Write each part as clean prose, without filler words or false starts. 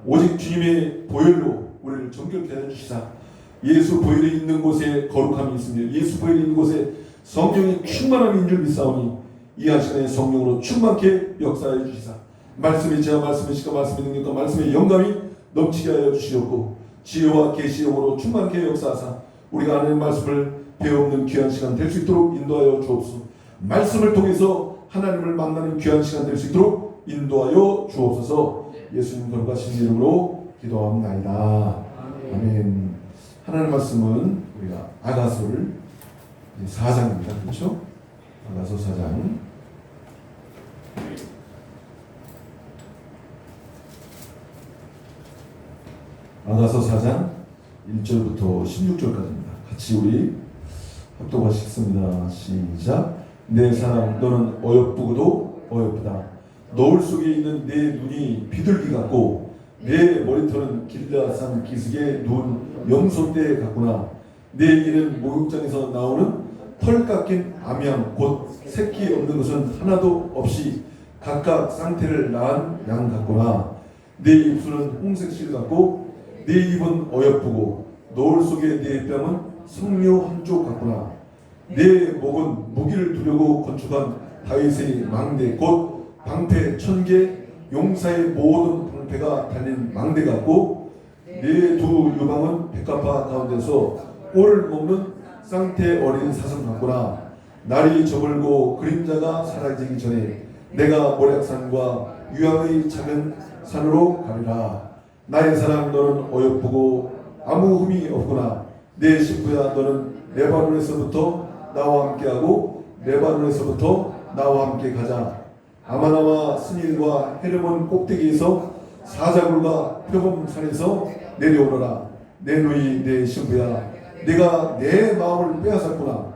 오직 주님의 보혈로 우리를 정결케 해주시사 예수 보혈이 있는 곳에 거룩함이 있으며 예수 보혈이 있는 곳에 성령의 충만함인 줄 믿사오니 이 한 시간에 성령으로 충만케 역사해 주시사 말씀의 지혜와 말씀의 시가 말씀의 능력과 말씀의 영감이 넘치게 하여 주시옵고 지혜와 계시의 영으로 충만케 역사하사 우리가 하나님의 말씀을 배우는 귀한 시간 될 수 있도록 인도하여 주옵소서. 말씀을 통해서 하나님을 만나는 귀한 시간 될 수 있도록 인도하여 주옵소서. 예수님 거룩하신 이름으로 기도합나이다. 아멘. 하나님 말씀은 우리가 아가서를 4장입니다. 그렇죠? 아가서 4장. 아가서 4장 1절부터 16절까지입니다. 같이 우리 합독하시겠습니다. 시작. 내 사랑 너는 어여쁘고도 어여쁘다. 노을 속에 있는 내 눈이 비둘기 같고 내 머리털은 길라산 기슭에 누운 염소떼 같구나. 내 이는 목욕장에서 나오는 털 깎인 암양 곧 새끼 없는 것은 하나도 없이 각각 쌍태를 낳은 양 같구나. 내 입술은 홍색실 같고 내 입은 어여쁘고 노을 속의 내 뺨은 성묘 한쪽 같구나. 내 목은 무기를 두려고 건축한 다윗의 망대 곧 방패 1000개 용사의 모든 방패가 달린 망대 같고 내 두 유방은 백합화 가운데서 꼴을 먹는 쌍태 어린 사슴 같구나. 날이 저물고 그림자가 사라지기 전에 내가 모략산과 유황의 작은 산으로 가리라. 나의 사랑 너는 어여쁘고 아무 흠이 없구나. 내 신부야 너는 레바논에서부터 나와 함께하고 레바논에서부터 나와 함께 가자. 아마나와 스닐과 헤르몬 꼭대기에서 사자굴과 표범산에서 내려오너라. 내 누이 내 신부야 내가 내 마음을 빼앗았구나.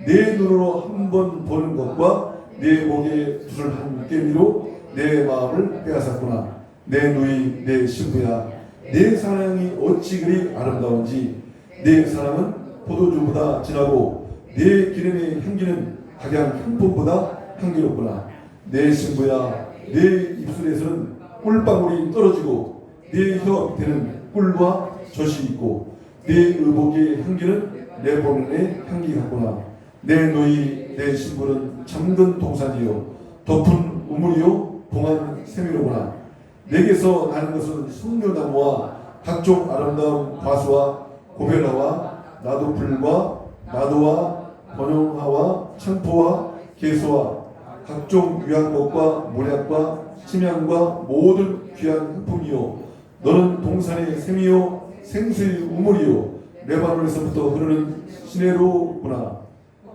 내 눈으로 한 번 보는 것과 내 목에 붓을 한 깨미로 내 마음을 빼앗았구나. 내 누이 내 신부야 내 사랑이 어찌 그리 아름다운지 내 사랑은 포도주보다 진하고 내 기름의 향기는 각양 향품보다 향기롭구나. 내 신부야 내 입술에서는 꿀방울이 떨어지고 내 혀 밑에는 꿀과 젖이 있고 내 의복의 향기는 레바논의 향기 같구나. 내 누이 내 신부는 잠든 동산이요 덮은 우물이요 봉한 세미로구나. 내게서 나는 것은 성묘나무와 각종 아름다운 과수와 고별화와 나도풀과 나도와 번영화와 창포와 개수와 각종 유향목과 모략과 침향과 모든 귀한 흑품이요 너는 동산의 샘이요 생수의 우물이요 레바논에서부터 흐르는 시내로구나.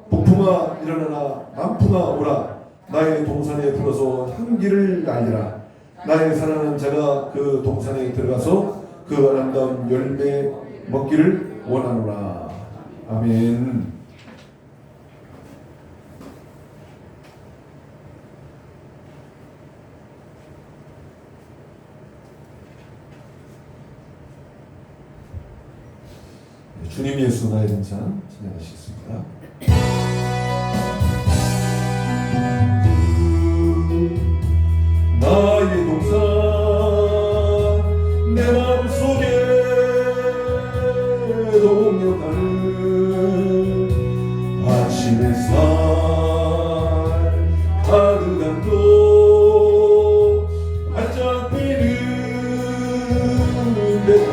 북풍아 일어나라 남풍아 오라. 나의 동산에 불어서 향기를 날리라. 나의 사랑하는 자가 그 동산에 들어가서 그 아름다운 열매 먹기를 원하노라. 아멘. 주님 예수 나의 동산 찬양하시겠습니다. 나의 동산 내 마음속에 동역하는 아침 햇살 가득한 또 반짝 피는 내가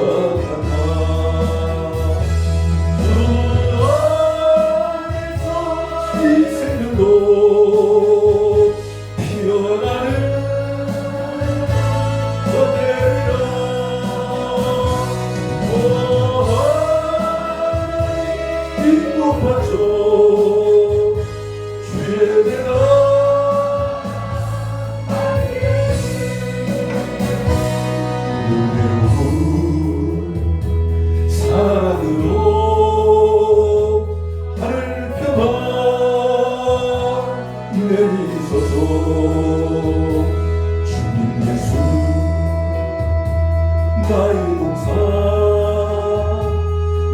나의 동산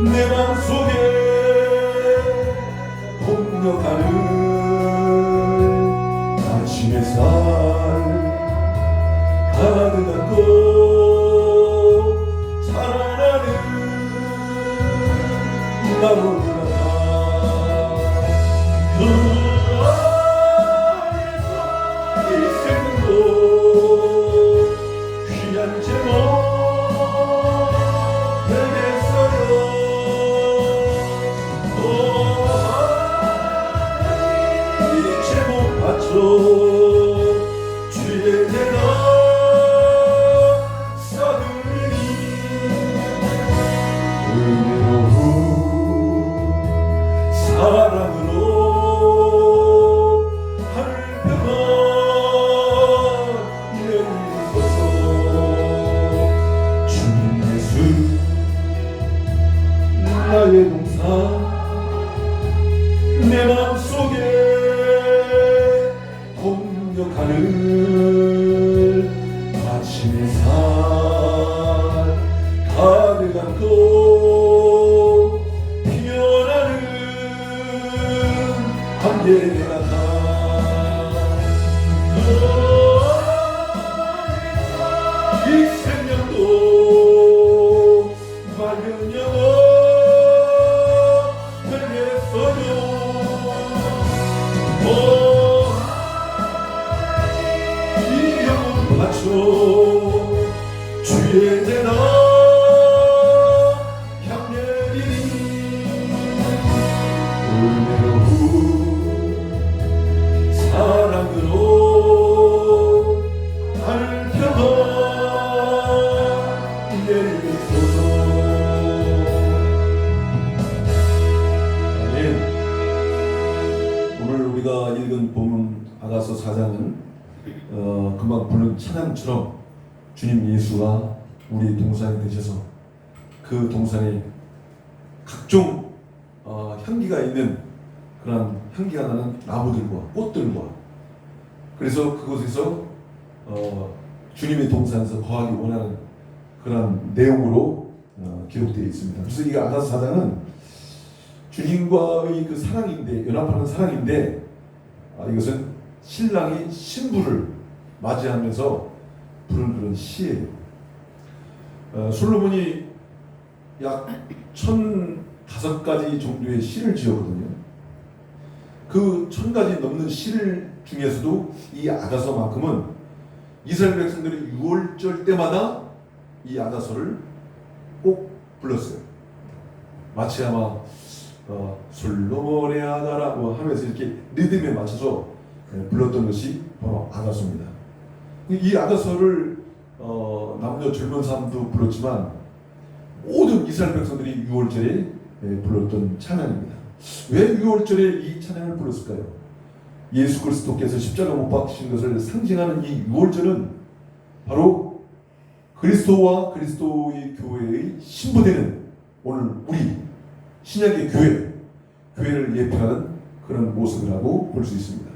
내 맘속에 동역하는 아침 햇살 가득한 꽃 주의 대나 쌓으리 은혜로 사랑으로 하늘 펴가 내리소서 주님 예수 나의 동산 내 마음속에 공격하는 아침의 살 가득한 꽃 피어나는 함께 나타 이 생명도 맑은 영혼 되겠어요. 바쳐 주의 대나 향내리니 은혜로 사랑으로 하늘 펴가 내리소서. 아멘. 오늘 우리가 읽은 본문 아가서 4장은 금방 부른 찬양처럼 주님 예수가 우리 동산이 되셔서 그 동산에 각종 향기가 있는 그런 향기가 나는 나무들과 꽃들과 그래서 그곳에서 주님의 동산에서 거하기 원하는 그런 내용으로 기록되어 있습니다. 그래서 이 아가서 4장은 주님과의 그 사랑인데 연합하는 사랑인데 이것은 신랑이 신부를 맞이하면서 부른 그런 시예요. 솔로몬이 약 1005가지 정도의 시를 지었거든요. 그 1000가지 넘는 시를 중에서도 이 아가서만큼은 이스라엘 백성들이 6월절 때마다 이 아가서를 꼭 불렀어요. 마치 아마 솔로몬의 아가라고 하면서 이렇게 리듬에 맞춰서 불렀던 것이 바로 아가서입니다. 이 아가서를 남녀 젊은 사람도 불렀지만 모든 이스라엘 백성들이 6월절에 불렀던 찬양입니다. 왜 6월절에 이 찬양을 불렀을까요? 예수 그리스도께서 십자가 못 박히신 것을 상징하는 이 6월절은 바로 그리스도와 그리스도의 교회의 신부되는 오늘 우리 신약의 교회를 예표하는 그런 모습이라고 볼 수 있습니다.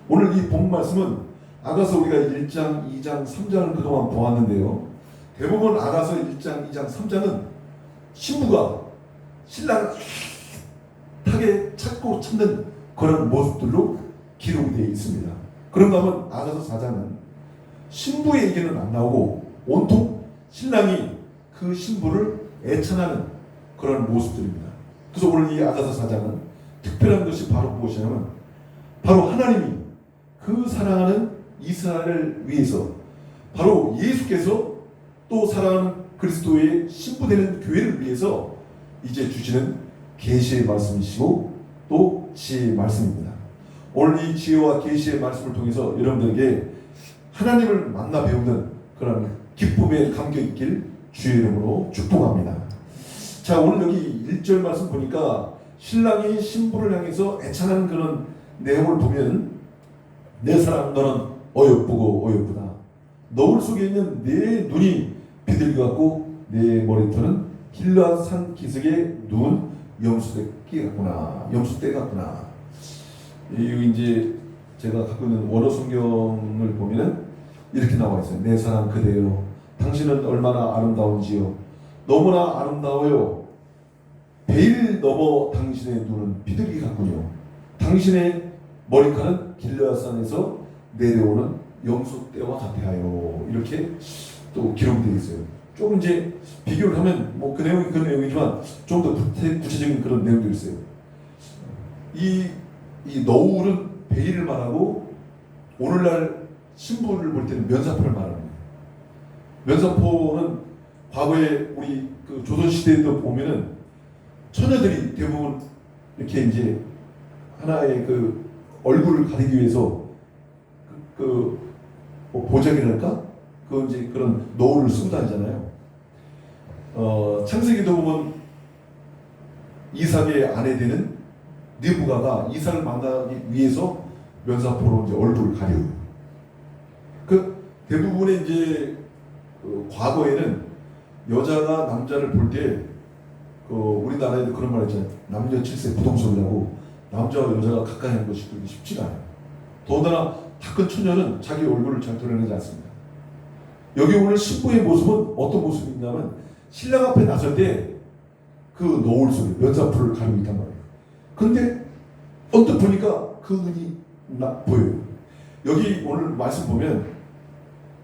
오늘 이 본 말씀은 아가서 우리가 1장, 2장, 3장을 그동안 보았는데요. 대부분 아가서 1장, 2장, 3장은 신부가 신랑을 타게 찾고 찾는 그런 모습들로 기록이 되어 있습니다. 그런가 하면 아가서 4장은 신부의 얘기는 안 나오고 온통 신랑이 그 신부를 애찬하는 그런 모습들입니다. 그래서 오늘 이 아가서 4장은 특별한 것이 바로 무엇이냐면 바로 하나님이 그 사랑하는 이스라엘을 위해서 바로 예수께서 또 사랑하는 그리스도의 신부되는 교회를 위해서 이제 주시는 계시의 말씀이시고 또 지혜의 말씀입니다. 오늘 이 지혜와 계시의 말씀을 통해서 여러분들에게 하나님을 만나 배우는 그런 기쁨에 감겨 있길 주의 이름으로 축복합니다. 자, 오늘 여기 1절 말씀 보니까 신랑이 신부를 향해서 애찬하는 그런 내용을 보면 내 사랑 너는 어여쁘고 어여쁘다. 너울 속에 있는 내 눈이 비둘기 같고 내 머리털은 길르한 산 기슭에 누운 염소떼 같구나. 염소떼 같구나. 이 이제 제가 갖고 있는 원어 성경을 보면은 이렇게 나와 있어요. 내 사랑 그대여, 당신은 얼마나 아름다운지요. 너무나 아름다워요. 베일 넘어 당신의 눈은 비둘기 같군요. 당신의 머리카락은 길르앗산에서 내려오는 염소떼와 같아요. 이렇게 또 기록이 되어 있어요. 조금 이제 비교를 하면 뭐 그 내용이 그 내용이지만 좀 더 구체적인 그런 내용도 있어요. 이 너울은 베일을 말하고 오늘날 신부를 볼 때는 면사포를 말합니다. 면사포는 과거에 우리 그 조선 시대에도 보면은 처녀들이 대부분 이렇게 이제 하나의 그 얼굴을 가리기 위해서 뭐 보자기랄까? 그 이제 그런 노을을 쓰고 다니잖아요. 창세기도 보면 이삭의 아내 되는 리브가가 이삭을 만나기 위해서 면사포로 이제 얼굴을 가려요. 그 대부분의 이제 과거에는 여자가 남자를 볼 때 우리나라에도 그런 말 있잖아요. 남녀 칠세 부동석이라고 남자와 여자가 가까이 하는 것이 그렇게 쉽지가 않아요. 더군다나 다 큰 처녀는 자기 얼굴을 잘 드러내지 않습니다. 여기 오늘 신부의 모습은 어떤 모습이 있냐면 신랑 앞에 나설 때 그 노을 속에 면사포를 가리고 있단 말이에요. 근데 언뜻 보니까 그 눈이 보여요. 여기 오늘 말씀 보면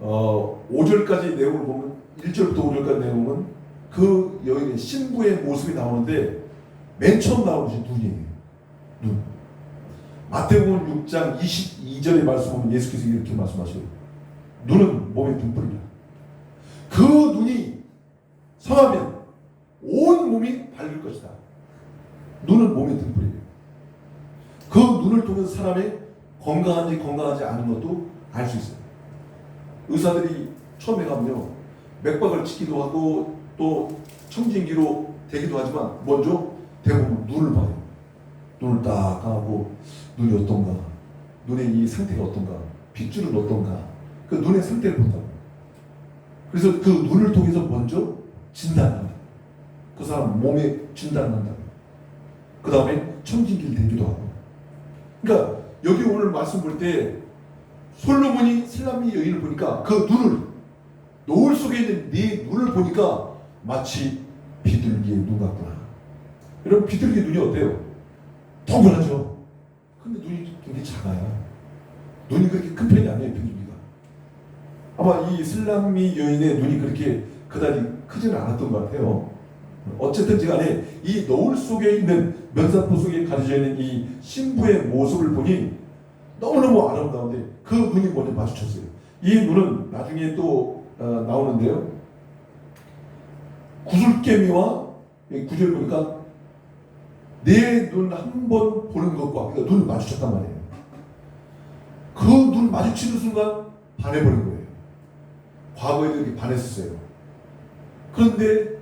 5절까지 내용을 보면 1절부터 5절까지 내용은 그 여인의 신부의 모습이 나오는데 맨 처음 나오는 것이 눈이에요. 눈. 마태복음 6장 22절의 말씀 보면 예수께서 이렇게 말씀하셔요. 눈은 몸의 등불이다. 그 눈이 성하면 온 몸이 밝을 것이다. 눈은 몸의 등불이에요. 그 눈을 통해서 사람의 건강한지 건강하지 않은 것도 알 수 있어요. 의사들이 처음에 가면요 맥박을 찍기도 하고 또 청진기로 되기도 하지만 먼저 대부분 눈을 봐요. 눈을 딱 감고 눈이 어떤가, 눈의 이 상태가 어떤가, 빗줄은 어떤가, 그 눈의 상태를 본다고. 그래서 그 눈을 통해서 먼저 진단한다. 그 사람 몸에 진단한다. 그 다음에 청진기를 대기도 하고. 그러니까 여기 오늘 말씀 볼 때 솔로몬이 슬람미 여인을 보니까 그 눈을 노을 속에 있는 네 눈을 보니까 마치 비둘기의 눈 같구나. 여러분 비둘기의 눈이 어때요? 동그랗죠. 근데 눈이 굉장히 작아요. 눈이 그렇게 큰 편이 아니에요 비둘기가. 아마 이 슬람미 여인의 눈이 그렇게 그다지 크지는 않았던 것 같아요. 어쨌든 간에 이 노을 속에 있는 면사포 속에 가려져 있는 이 신부의 모습을 보니 너무너무 아름다운데 그 눈이 먼저 마주쳤어요. 이 눈은 나중에 또 나오는데요. 구슬개미와 구절 보니까 내 눈 한 번 보는 것과 그러니까 눈을 마주쳤단 말이에요. 그 눈 마주치는 순간 반해버린 거예요. 과거에도 이렇게 반했었어요. 그런데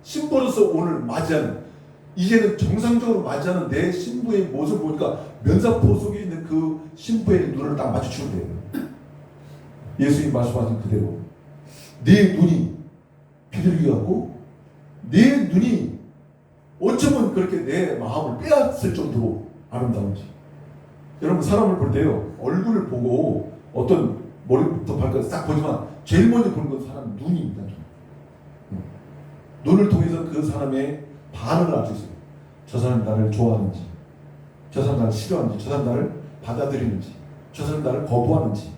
신부로서 오늘 맞이하는 이제는 정상적으로 맞이하는 내 신부의 모습을 보니까 면사포 속에 있는 그 신부의 눈을 딱 마주치면 돼요. 예수님 말씀하신 그대로 내 눈이 비둘기 같고 내 눈이 어쩌면 그렇게 내 마음을 빼앗을 정도로 아름다운지. 여러분 사람을 볼 때요 얼굴을 보고 어떤 머리부터 발까지 싹 보지만 제일 먼저 보는 건 사람 눈입니다. 눈을 통해서 그 사람의 반응을 알 수 있어요. 저 사람이 나를 좋아하는지, 저 사람이 나를 싫어하는지, 저 사람이 나를 받아들이는지, 저 사람이 나를 거부하는지.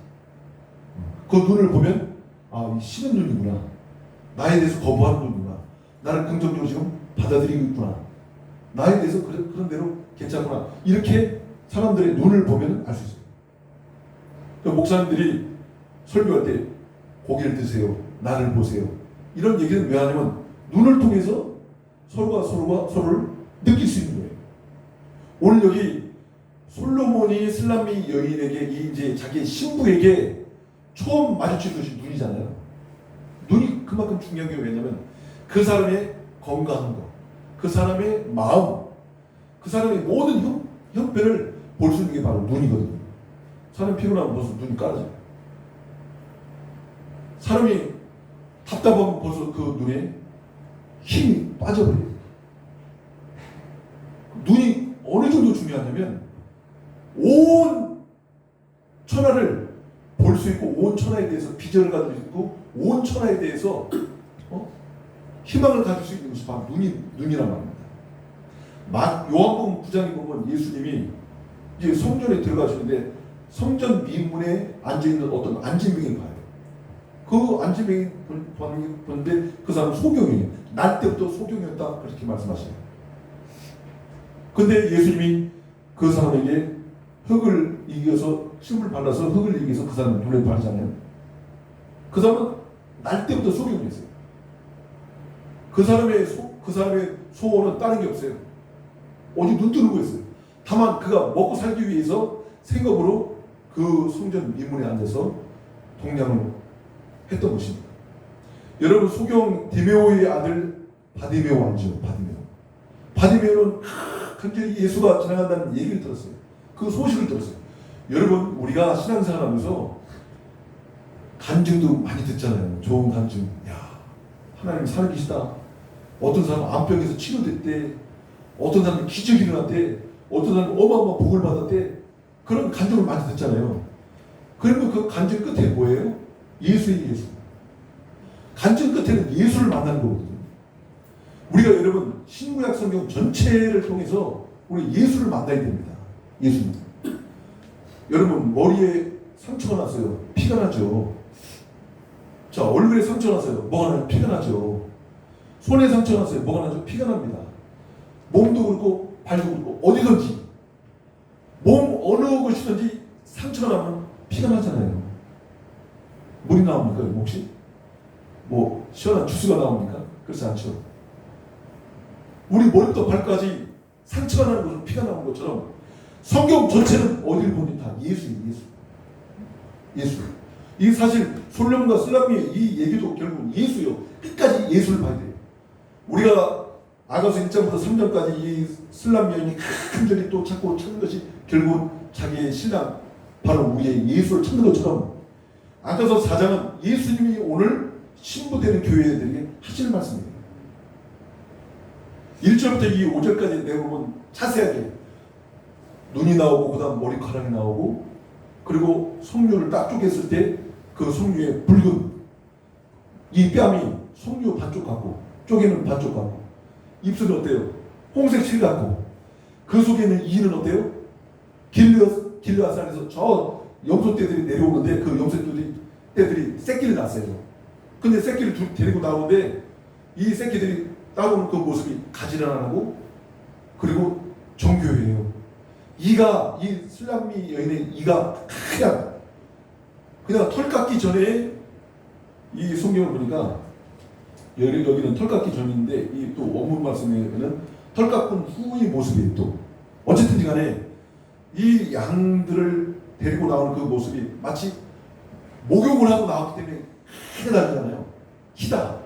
그 눈을 보면 이 싫은 눈이구나. 나에 대해서 거부하는 눈이구나. 나를 긍정적으로 지금 받아들이고 있구나. 나에 대해서 그런 대로 괜찮구나. 이렇게 사람들의 눈을 보면 알 수 있어요. 목사님들이 설교할 때 고개를 드세요. 나를 보세요. 이런 얘기는 왜 하냐면 눈을 통해서 서로가 서로를 느낄 수 있는 거예요. 오늘 여기 솔로몬이 슬람미 여인에게 이제 자기 신부에게 처음 마주친 것이 눈이잖아요. 눈이 그만큼 중요한 게 왜냐면 그 사람의 건강한 것, 그 사람의 마음, 그 사람의 모든 형편을 볼 수 있는 게 바로 눈이거든요. 사람이 피곤하면 벌써 눈이 까져요. 사람이 답답하면 벌써 그 눈에 힘이 빠져버려요. 눈이 어느 정도 중요하냐면 온 천하를 볼 수 있고 온 천하에 대해서 비전을 가질 수 있고 온 천하에 대해서 희망을 가질 수 있는 것이 바로 눈이란 말입니다. 요한복음 9장에 보면 예수님이 이제 성전에 들어가시는데 성전 미문에 앉아있는 어떤 안진뱅이를 봐요. 그 안지뱅이 보는데 그 사람 소경이에요. 날 때부터 소경이었다 그렇게 말씀하시네요. 근데 예수님이 그 사람에게 흙을 이겨서 침을 발라서 흙을 이겨서 그 사람 눈에 바르잖아요. 그 사람은 날 때부터 소경이었어요. 그 사람의 소원은 다른 게 없어요. 오직 눈 뜨는 거였어요. 다만 그가 먹고 살기 위해서 생업으로 그 성전 미문에 앉아서 동냥을 했던 것입니다. 여러분 소경 디메오의 아들 바디메오 알죠? 바디메오는 간절히 예수가 지나간다는 얘기를 들었어요. 그 소식을 들었어요. 여러분 우리가 신앙생활하면서 간증도 많이 듣잖아요. 좋은 간증. 야 하나님 살아계시다. 어떤 사람은 암병에서 치료됐대. 어떤 사람은 기적이 일어났대. 어떤 사람은 어마어마한 복을 받았대. 그런 간증을 많이 듣잖아요. 그러면 그 간증 끝에 뭐예요? 예수의 예수. 간증 끝에는 예수를 만나는 거거든요. 우리가 여러분 신구약 성경 전체를 통해서 우리 예수를 만나야 됩니다. 예수님. 여러분 머리에 상처가 났어요. 피가 나죠. 자 얼굴에 상처가 났어요. 뭐가 나요? 피가 나죠. 손에 상처가 났어요. 뭐가 나죠? 피가 납니다. 몸도 그렇고 발도 그렇고 어디든지 몸 어느 곳이든지 상처가 나면 피가 나잖아요. 물이 나옵니까? 혹시? 뭐 시원한 주스가 나옵니까? 그렇지 않죠. 우리 머리부터 발까지 상처가 나는 것은 피가 나오는 것처럼 성경 전체는 어디를 보니 다 예수예요. 예수. 이 사실 솔로몬과 슬라미의 이 얘기도 결국 예수요. 끝까지 예수를 봐야 돼요. 우리가 아가서 1장부터 3장까지 이 슬람 여인이 간절히 또 찾고 찾는 것이 결국 자기의 신랑 바로 우리의 예수를 찾는 것처럼 아가서 4장은 예수님이 오늘 신부되는 교회들에게 하시는 말씀이에요. 1절부터 이 5절까지 내용은 자세하게 눈이 나오고 그 다음 머리카락이 나오고 그리고 석류를 딱 쪼갰을 때 그 석류의 붉은 이 뺨이 석류 반쪽 같고 쪼개는 반쪽 같고 입술은 어때요? 홍색 실 같고 그 속에 있는 이는 어때요? 길르앗산에서 저 염소떼들이 내려오는데 그 염소떼들이 새끼를 낳았어요. 근데 새끼를 데리고 나오는데 이 새끼들이 따오는 그 모습이 가지런하고 그리고 정교해요. 이가 이 슬람미 여인의 이가 그냥 털 깎기 전에 이 성경을 보니까 여기는 털 깎기 전인데 이 또 원문 말씀에는 털 깎은 후의 모습이에요. 또 어쨌든 간에 이 양들을 데리고 나오는 그 모습이 마치 목욕을 하고 나왔기 때문에 희다하잖아요. 희다.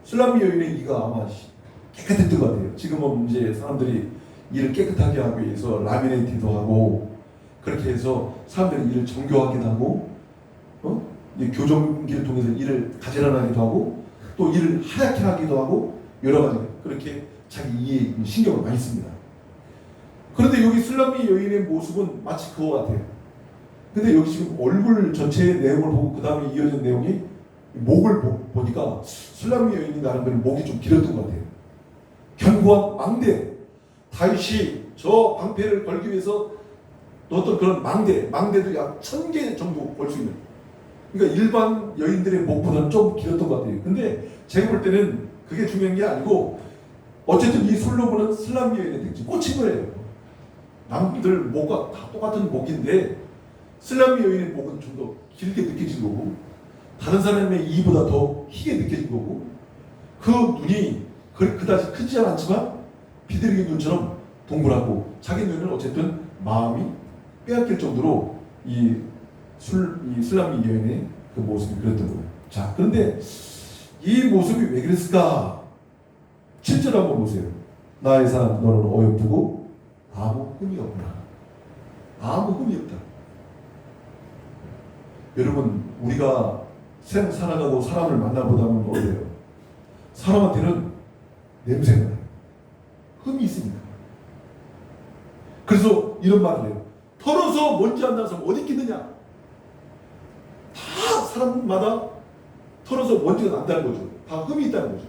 슬람미 여인의 이가 아마 깨끗했던 것 같아요. 지금은 이제 사람들이 이를 깨끗하게 하기 위해서 라미네이트도 하고 그렇게 해서 사람들이 이를 정교하기도 하고 교정기를 통해서 이를 가지런하기도 하고 또 이를 하얗게 하기도 하고 여러 가지 그렇게 자기 이에 신경을 많이 씁니다. 그런데 여기 슬람미 여인의 모습은 마치 그거 같아요. 근데 여기 지금 얼굴 전체의 내용을 보고 그 다음에 이어진 내용이 목을 보니까 슬람미 여인이 나름대로 목이 좀 길었던 것 같아요. 견고한 망대. 다윗이 저 방패를 걸기 위해서 넣었던 그런 망대도 약 1000개 정도 걸 수 있는. 그러니까 일반 여인들의 목보다는 좀 길었던 것 같아요. 근데 제가 볼 때는 그게 중요한 게 아니고 어쨌든 이 솔로몬은 슬람미 여인의 특징 꽂힌 거예요. 남들 목과 다 똑같은 목인데 슬람미 여인의 목은 좀 더 길게 느껴진 거고 다른 사람의 이보다 더 희게 느껴진 거고 그 눈이 그다지 크지 않지만 비둘기 눈처럼 동그랗고 자기 눈은 어쨌든 마음이 빼앗길 정도로 이 슬람미 여인의 그 모습이 그랬던 거예요. 자, 그런데 이 모습이 왜 그랬을까? 7절 한번 보세요. 나의 사람 너는 어여쁘고 아무 흠이 없구나. 아무 흠이 없다. 여러분 우리가 살아가고 사람을 만나보다는 어때요? 사람한테는 냄새가 나요. 흠이 있으니까. 그래서 이런 말을 해요. 털어서 먼지 안 나는 사람 어디 있겠느냐? 다 사람마다 털어서 먼지가 난다는 거죠. 다 흠이 있다는 거죠.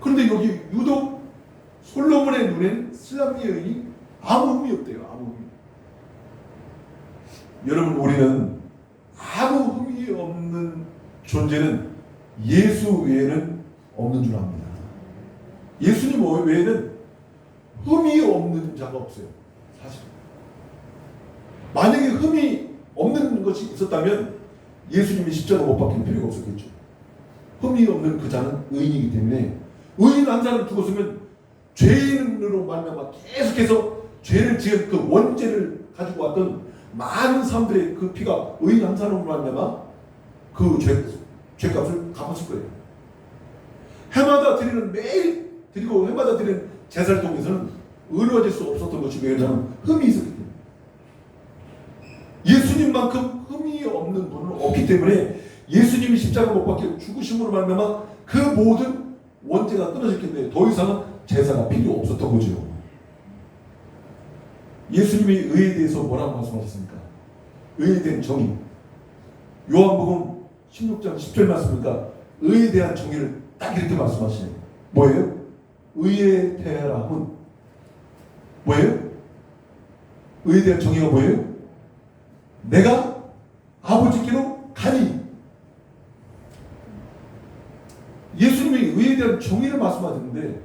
그런데 여기 유독 솔로몬의 눈엔 슬람미 여인이 아무 흠이 없대요. 아무 흠이. 여러분 우리는 아무 흠이 없는 존재는 예수 외에는 없는 줄 압니다. 예수님 외에는 흠이 없는 자가 없어요. 사실 만약에 흠이 없는 것이 있었다면 예수님이 십자가 못 박힐 필요가 없었겠죠. 흠이 없는 그 자는 의인이기 때문에, 의인 한 사람 죽었으면 죄인으로 말미암아 계속해서 죄를 지은 그 원죄를 가지고 왔던 많은 사람들의 그 피가 의인 한 사람으로 말미암아 그 죄값을 갚았을 거예요. 해마다 드리는, 매일 드리고 해마다 드리는 제사를 통해서는 의로워질 수 없었던 것이 왜냐하면 흠이 있었기 때문에. 예수님만큼 흠이 없는 분은 없기 때문에 예수님이 십자가 못 박혀 죽으심으로 말미암아 그 모든 원죄가 끊어졌기 때문에 더 이상은 제사가 필요 없었던 거죠. 예수님이 의에 대해서 뭐라고 말씀하셨습니까? 의에 대한 정의. 요한복음 16장 10절 말씀입니까? 의에 대한 정의를 딱 이렇게 말씀하시네요. 뭐예요? 의에 대함은 뭐예요? 의에 대한 정의가 뭐예요? 내가 아버지께로 가니. 예수님이 의에 대한 정의를 말씀하셨는데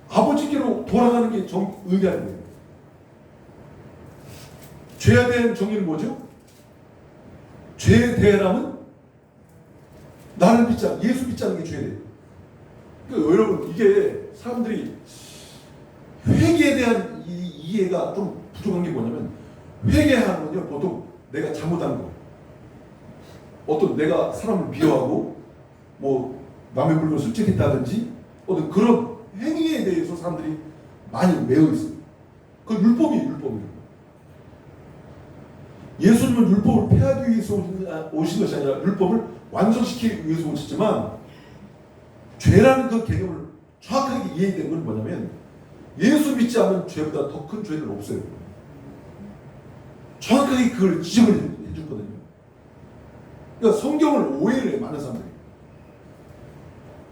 아버지께로 돌아가는 게 의라는 거예요. 죄에 대한 정의는 뭐죠? 죄에 대함은 나를 믿지 않는, 예수 믿지 않는 게 죄예요. 그러니까 여러분, 이게 사람들이 회개에 대한 이해가 좀 부족한 게 뭐냐면, 회개하는 건요 보통 내가 잘못한 거, 어떤 내가 사람을 미워하고 뭐 남의 물건을 훔쳤다든지 어떤 그런 행위에 대해서 사람들이 많이 매여 있어요. 그 율법이에요. 예수님은 율법을 폐하기 위해서 오신 것이 아니라 율법을 완성시키기 위해서 오셨지만, 죄라는 그 개념을 정확하게 이해된 건 뭐냐면, 예수 믿지 않는 죄보다 더 큰 죄는 없어요. 정확하게 그걸 지적을 해줬거든요. 그러니까 성경을 오해를 해, 많은 사람들이.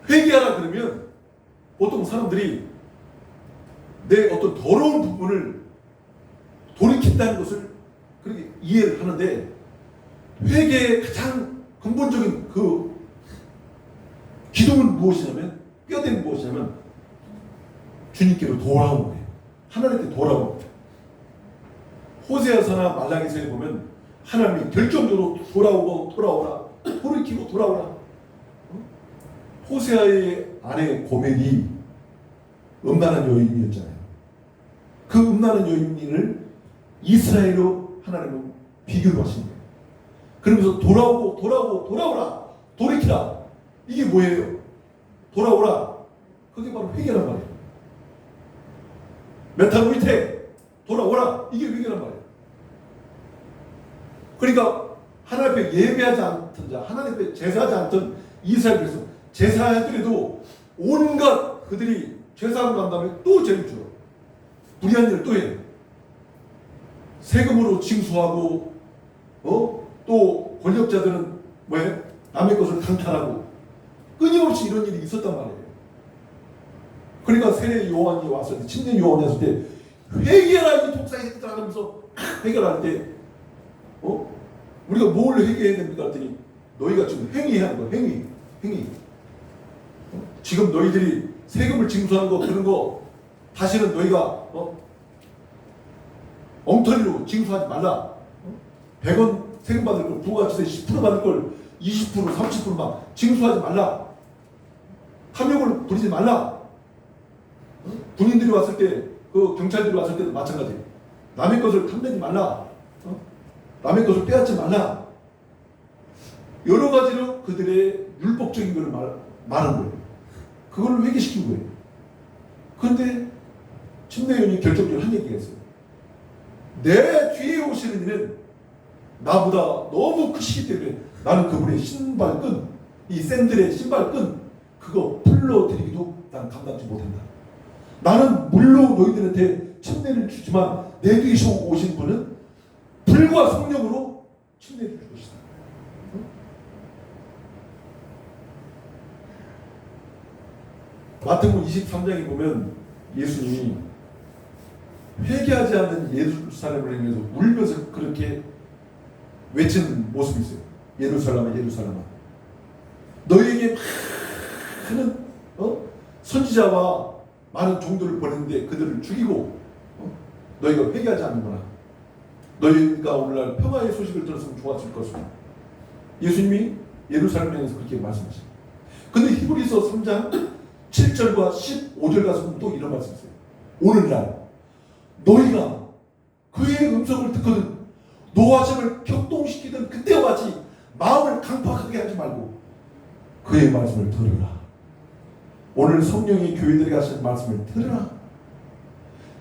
회개하라 그러면 보통 사람들이 내 어떤 더러운 부분을 돌이킨다는 것을 그렇게 이해를 하는데, 회개의 가장 근본적인 그 기둥은 무엇이냐면, 뼈대는 무엇이냐면 주님께로 돌아오는 거예요. 하나님께 돌아오는 거예요. 호세아서나 말라기서에 보면 하나님이 결정적으로 돌아오라, 돌이키고 돌아오라. 호세아의 아내 고멜이 음란한 여인이었잖아요. 그 음란한 여인을 이스라엘로 하나님은 비교를 하신 거예요. 그러면서 돌아오라, 돌이키라. 이게 뭐예요? 돌아오라. 그게 바로 회개란 말이에요. 메타노이테, 돌아오라. 이게 회개란 말이에요. 그러니까 하나님 앞에 예배하지 않던 자, 하나님 앞에 제사하지 않던 이스라엘에서 제사하더라도 온갖 그들이 제사하고 난 다음에 또 죄를 줘. 불의한 일을 또 해요. 세금으로 징수하고, 또 권력자들은 뭐예요? 남의 것을 강탈하고, 끊임없이 이런 일이 있었단 말이에요. 그러니까 세례 요한이 왔을 때, 침례 요한이 왔을 때, 회개하라 이 독사의 새끼들아 하면서 회개할 때, 우리가 뭘 회개해야 됩니까? 했더니 너희가 지금 행위하는 거야. 행위. 지금 너희들이 세금을 징수하는 거, 그런 거 다시는 너희가 엉터리로 징수하지 말라. 100원 세금 받을 걸 부가가치세 10% 받을 걸 20%, 30%만 징수하지 말라. 탐욕을 부리지 말라. 군인들이 왔을 때, 그 경찰들이 왔을 때도 마찬가지. 남의 것을 탐내지 말라. 남의 것을 빼앗지 말라. 여러 가지로 그들의 율법적인 것을 말한 거예요. 그걸 회개시킨 거예요. 그런데 침례요한이 결정적으로 한 얘기가 있어요. 내 뒤에 오시는 이는 나보다 너무 크시기 때문에 나는 그분의 신발끈, 이 샌들의 신발끈, 그거 풀러드리기도 난 감당하지 못한다. 나는 물로 너희들한테 침례를 주지만 내 뒤에 오신 분은 불과 성령으로 침례를 줄 것이다. 마태복음 23장에 보면 예수님이 회개하지 않는 예루살렘을 향해서 울면서 그렇게 외치는 모습이 있어요. 예루살렘아, 예루살렘아. 너희에게 많은 선지자와 많은 종들을 보냈는데 그들을 죽이고 너희가 회개하지 않는구나. 너희가 오늘날 평화의 소식을 들었으면 좋았을 것이다. 예수님이 예루살렘에서 그렇게 말씀하십니다. 근데 히브리서 3장 7절과 15절 가서는 또 이런 말씀이 있어요. 오늘날 너희가 그의 음성을 듣거든 노하심을 격동시키던 그때와 같이 마음을 강팍하게 하지 말고 그의 말씀을 들으라. 오늘 성령이 교회들에게 하신 말씀을 들으라.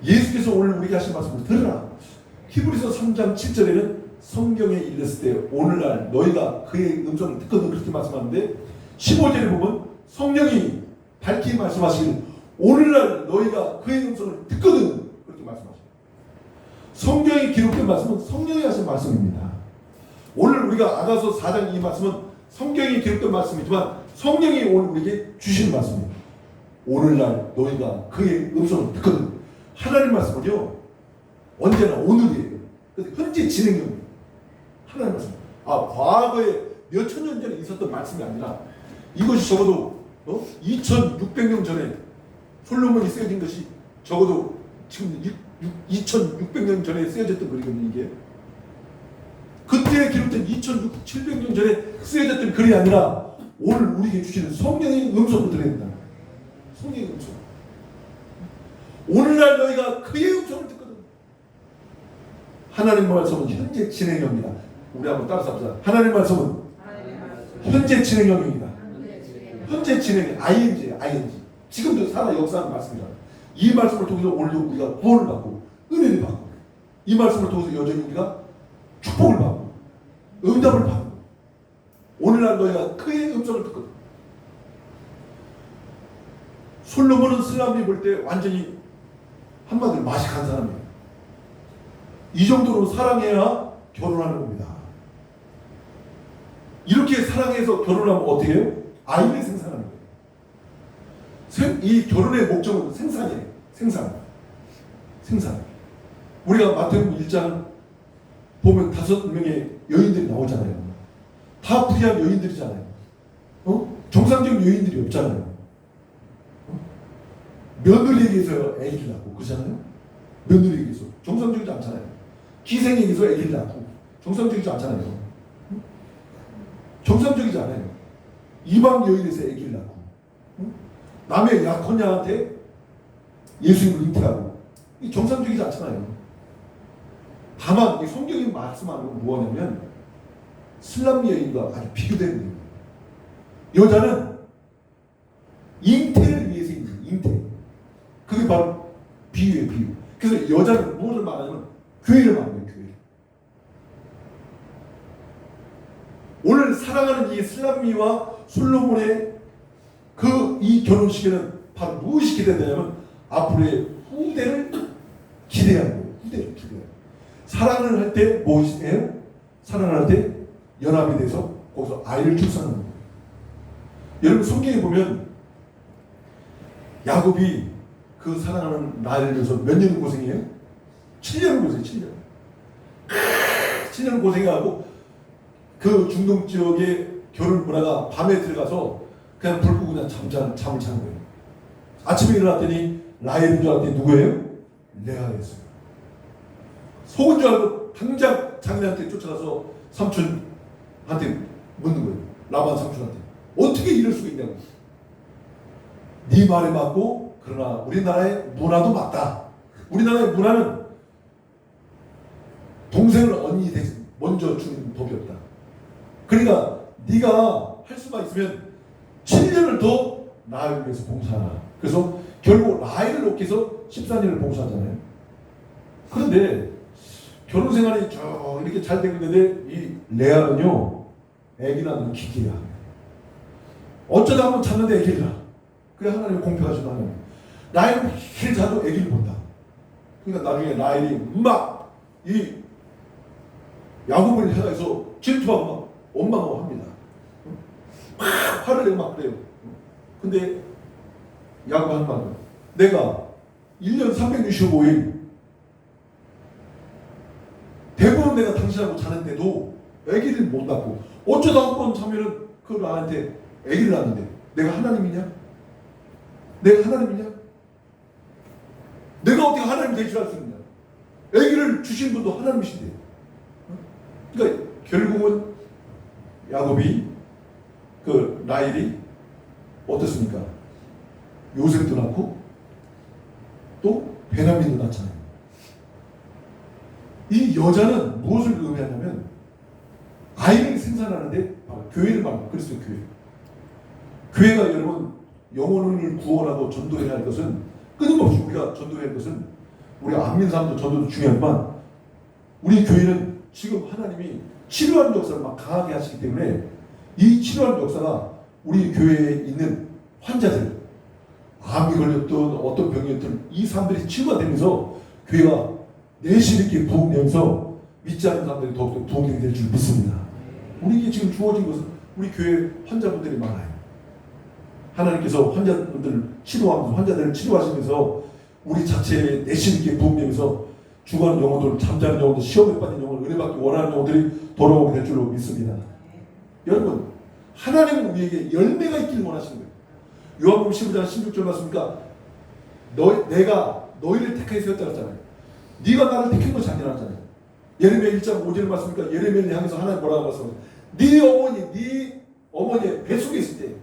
예수께서 오늘 우리에게 하신 말씀을 들으라. 히브리서 3장 7절에는 성경에 일렀을 때 오늘날 너희가 그의 음성을 듣거든 그렇게 말씀하는데 15절에 보면 성령이 밝히 말씀하시길 오늘날 너희가 그의 음성을 듣거든 그렇게 말씀하십니다. 성경에 기록된 말씀은 성령이 하신 말씀입니다. 오늘 우리가 아가서 4장 이 말씀은 성경에 기록된 말씀이지만 성령이 오늘 우리에게 주시는 말씀입니다. 오늘날 너희가 그의 음성을 듣거든. 하나님 말씀은요 언제나 오늘이에요. 현재 진행형입니다. 하나님 말씀. 과거에 몇천 년 전에 있었던 말씀이 아니라 이것이 적어도 2600년 전에 솔로몬이 쓰여진 것이 적어도 지금 2600년 전에 쓰여졌던 글이거든요. 이게 그때 기록된 2700년 전에 쓰여졌던 글이 아니라 오늘 우리에게 주시는 성령의 음성을 들어야 된다. 성령의 음성. 오늘날 너희가 그의 음성을 듣거든. 하나님 말씀은 현재 진행형이다. 우리 한번 따라서 합시다. 하나님 말씀은 현재 진행형입니다. 현재 진행형 ING. 지금도 살아 역사하는 말씀이잖아. 이 말씀을 통해서 오늘도 우리가 구원을 받고 은혜를 받고 이 말씀을 통해서 여전히 우리가 축복을 받고 응답을 받고 오늘날 너희가 그의 음성을 듣거든. 솔로몬은 슬람리 볼 때 완전히 한마디로 맛이 간 사람이에요. 이 정도로 사랑해야 결혼하는 겁니다. 이렇게 사랑해서 결혼하면 어떻게 해요? 아이를 생산하는 거예요. 이 결혼의 목적은 생산이에요. 생산. 우리가 마태복음 1장 보면 5명의 여인들이 나오잖아요. 다 부유한 여인들이잖아요. 정상적인 여인들이 없잖아요. 며느리에게서 아기를 낳고 그러잖아요. 며느리에게서 정상적이지 않잖아요. 기생에게서 아기를 낳고 정상적이지 않잖아요. 정상적이지 않아요. 이방 여인에서 아기를 낳고 남의 약혼녀한테 예수님을 잉태하고 이 정상적이지 않잖아요. 다만 이 성경이 말씀하는 건 뭐냐면 슬람 여인과 아주 비교되는 거예요. 여자는 잉태를 위해서 있는 잉태. 그게 바로 비유예요, 비유. 그래서 여자는 무엇을 말하냐면 교회를 말하는 거예요, 교회. 오늘 사랑하는 이 슬람미와 솔로몬의 이 결혼식에는 바로 무엇이 기대되냐면 앞으로의 후대를 기대하는 거예요. 후대를 기대하는 거예요. 사랑을 할 때 무엇이 해요? 사랑을 할 때 연합이 돼서 거기서 아이를 출산하는 거예요. 여러분 성경에 보면 야곱이 그 사랑하는 나를 위해서 몇 년을 고생해요? 7년을 고생해요. 7년을 고생하고 그 중동 지역의 결혼 문화가 밤에 들어가서 그냥 불 끄고 그냥 잠을 자는 거예요. 아침에 일어났더니 라헬인 줄 알았더니 누구예요? 레아였어요. 속은 줄 알고 당장 자기한테 쫓아가서 삼촌한테 묻는 거예요. 라반 삼촌한테. 어떻게 이럴 수가 있냐고. 네 말에 맞고 그러나 우리나라의 문화도 맞다. 우리나라의 문화는 동생을 언니 대신 먼저 주는 법이 없다. 그러니까 네가 할 수만 있으면 7년을 더 나를 위해서 봉사하라. 그래서 결국 라헬을 얻기 위해서 14년을 봉사하잖아요. 그런데 결혼 생활이 쭉 이렇게 잘 되고 있는데 이 레아는요 애기 낳는 기계야. 어쩌다 한번 찾는데 애기를 낳아. 그게 하나님의 공평하신 하나님. 라헬은 길 자도 애기를 본다. 그러니까 나중에 라헬이 막 이 야곱을 향해서 질투하고 막 원망하고 합니다. 막 화를 내고 막 그래요. 근데 야곱 한 말은 내가 1년 365일 대부분 내가 당신하고 자는데도 아기를 못 낳고 어쩌다 한 번 자면은 그 나한테 아기를 낳는데 내가 하나님이냐? 내가 하나님이냐? 내가 어떻게 하나님 되시할 수 있냐? 아기를 주신 분도 하나님이신데. 그러니까 결국은 야곱이 그 라헬이 어떻습니까? 요셉도 낳고 또 베냐민도 낳잖아요. 이 여자는 무엇을 의미하냐면 아이를 생산하는데 교회를 말합니다. 그리스도 교회. 교회가 여러분 영혼을 구원하고 전도해야 할 것은 끊임없이 우리가 전도해야 할 것은 우리 안 믿는 사람도 전도도 중요하지만 우리 교회는 지금 하나님이 치료하는 역사를 막 강하게 하시기 때문에 이 치료하는 역사가 우리 교회에 있는 환자들 암이 걸렸던 어떤 병이었던 이 사람들이 치유가 되면서 교회가 내실 있게 부흥되면서 믿지 않는 사람들이 더욱더 부흥되게 될 줄 믿습니다. 우리에게 지금 주어진 것은 우리 교회 환자분들이 많아요. 하나님께서 환자분들을 치료하면서 환자들을 치료하시면서 우리 자체의 내실 있게 부흥되면서 죽어가는 영혼들, 잠자는 영혼들, 시험에 빠진 영혼, 은혜받기 원하는 영혼들이 돌아오게 될 줄로 믿습니다. 여러분, 하나님은 우리에게 열매가 있기를 원하시는 거예요. 요한복음 15장 16절 말씀이니까 내가 너희를 택하여 세웠다 했잖아요. 네가 나를 택한 것이 아니라 하잖아요. 예레미야 1장 5절 말씀이니까 예레미야를 향해서 하나님 뭐라고 말씀하세요? 네 어머니의 뱃속에 있을 때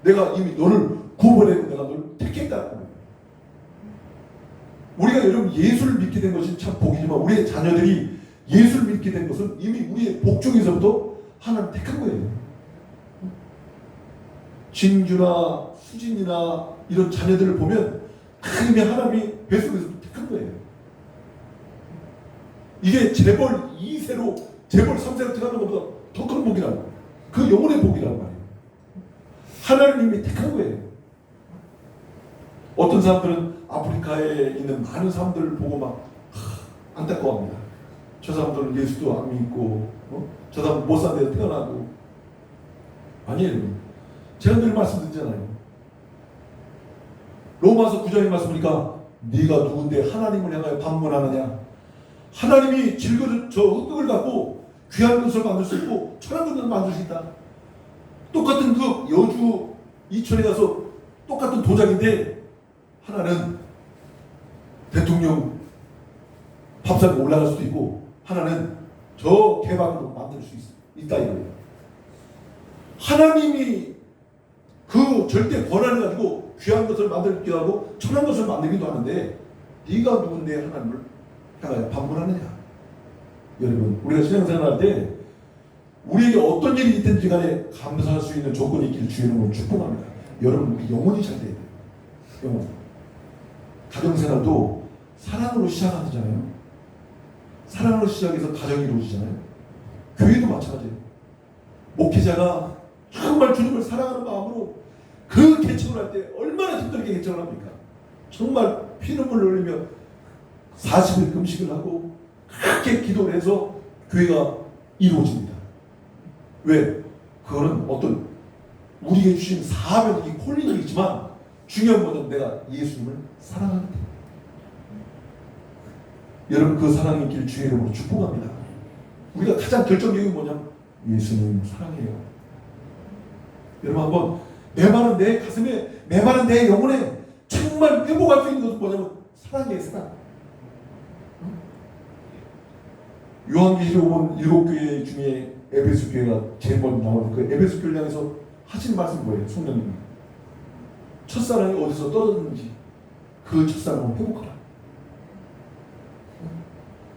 내가 이미 너를 구원해고 내가 너를 택했다는 거예요. 우리가 여러분 예수를 믿게 된 것이 참 복이지만 우리의 자녀들이 예수를 믿게 된 것은 이미 우리의 복중에서부터 하나님 택한 거예요. 진규나 수진이나 이런 자녀들을 보면 이미 하나님이 뱃속에서 택한 거예요. 이게 재벌 2세로 재벌 3세로 택하는 것보다 더 큰 복이라고. 그 영혼의 복이라고 말이에요. 하나님이 택한 거예요. 어떤 사람들은 아프리카에 있는 많은 사람들을 보고 막 안타까워합니다. 저 사람들은 예수도 안 믿고 저 사람은 못 산 데서 태어나고. 아니에요. 제가 늘 말씀드리잖아요. 로마서 9장에 말씀하니까 네가 누군데 하나님을 향하여 반문하느냐. 하나님이 저 흙을 갖고 귀한 것을 만들 수 있고 천한 것을 만들 수 있다. 똑같은 그 여주 이천에 가서 똑같은 도자기인데 하나는 대통령 밥상에 올라갈 수도 있고 하나는 저 개방으로 만들 수 있다 이거예요. 하나님이 그 절대 권한을 가지고 귀한 것을 만들기도 하고 천한 것을 만들기도 하는데 네가 누군데 하나님을 향하여 반문하느냐. 여러분 우리가 신앙생활 할 때 우리에게 어떤 일이 있든지 간에 감사할 수 있는 조건이 있기를 주의 이름으로 축복합니다. 여러분 우리 영혼이 잘 돼야 돼요. 영혼. 가정생활도 사랑으로 시작하잖아요. 사랑으로 시작해서 가정이 이루어지잖아요. 교회도 마찬가지예요. 목회자가 정말 주님을 사랑하는 마음으로 그 개척을 할 때 얼마나 힘들게 개척을 합니까? 정말 피눈물을 흘리며 40일 금식을 하고 그렇게 기도를 해서 교회가 이루어집니다. 왜? 그거는 어떤 우리에게 주신 사명이 콜링이지만 중요한 것은 내가 예수님을 사랑하는 데. 여러분 그 사랑의 길 주의 이름으로 축복합니다. 우리가 가장 결정적인 게 뭐냐면 예수님 사랑해요. 여러분 한번 메마른 내 가슴에 메마른 내 영혼에 정말 회복할 수 있는 것은 뭐냐면 사랑이에요. 사랑. 요한계시록 보면 7교회 중에 에베소 교회가 제일 먼저 나오는 그 에베소 교회를 향해서 하시는 말씀이 뭐예요? 성령님이 첫사랑이 어디서 떨어졌는지 그 첫사랑을 회복하라.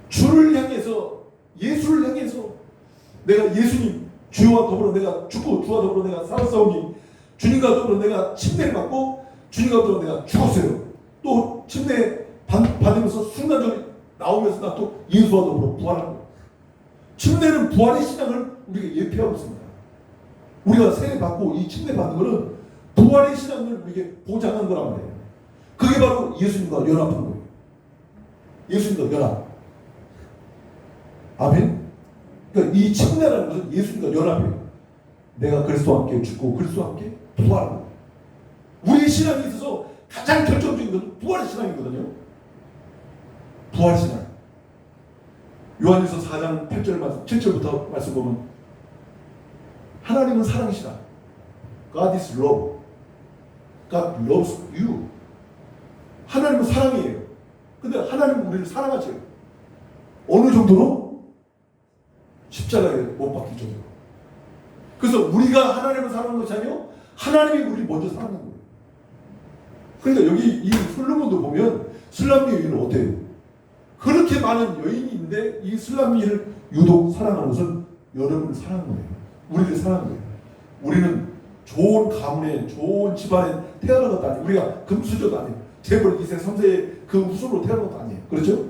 주를 향해서 예수를 향해서 내가 예수님 주와 더불어 내가 죽고 주와 더불어 내가 살았사오니 주님과 더불어 내가 침례를 받고 주님과 더불어 내가 죽었어요. 또 침례 받으면서 순간적으로 나오면서 나 또 예수와 더불어 부활하는 거예요. 침례는 부활의 신앙을 우리가 예표하고 있습니다. 우리가 세례 받고 이 침례 받는 것은 부활의 신앙을 우리에게 보장한 거란 말이에요. 그게 바로 예수님과 연합한 거예요. 예수님과 연합. 아멘? 그러니까 이 침례라는 것은 예수님과 연합이에요. 내가 그리스도와 함께 죽고 그리스도와 함께 부활하는 거예요. 우리의 신앙에 있어서 가장 결정적인 것은 부활의 신앙이거든요. 부활의 신앙. 요한일서 4장 8절 말씀, 7절부터 말씀 보면 하나님은 사랑이시다. 그러니까 God is love. God loves you. 하나님은 사랑이에요. 근데 하나님은 우리를 사랑하죠. 어느 정도로? 십자가에 못 박힐 정도로. 그래서 우리가 하나님을 사랑하는 것이 아니요, 하나님이 우리를 먼저 사랑하는 거예요. 그러니까 여기 이 솔로몬도 보면 술람미 여인은 어때요? 그렇게 많은 여인이 있는데 이 술람미를 유독 사랑하는 것은 여러분을 사랑하는 거예요. 우리를 사랑하는 거예요. 우리는 좋은 가문에 좋은 집안에 태어난 것도 아니에요. 우리가 금수저도 아니에요. 재벌 2세 3세의 그 후손으로 태어난 것도 아니에요. 그렇죠?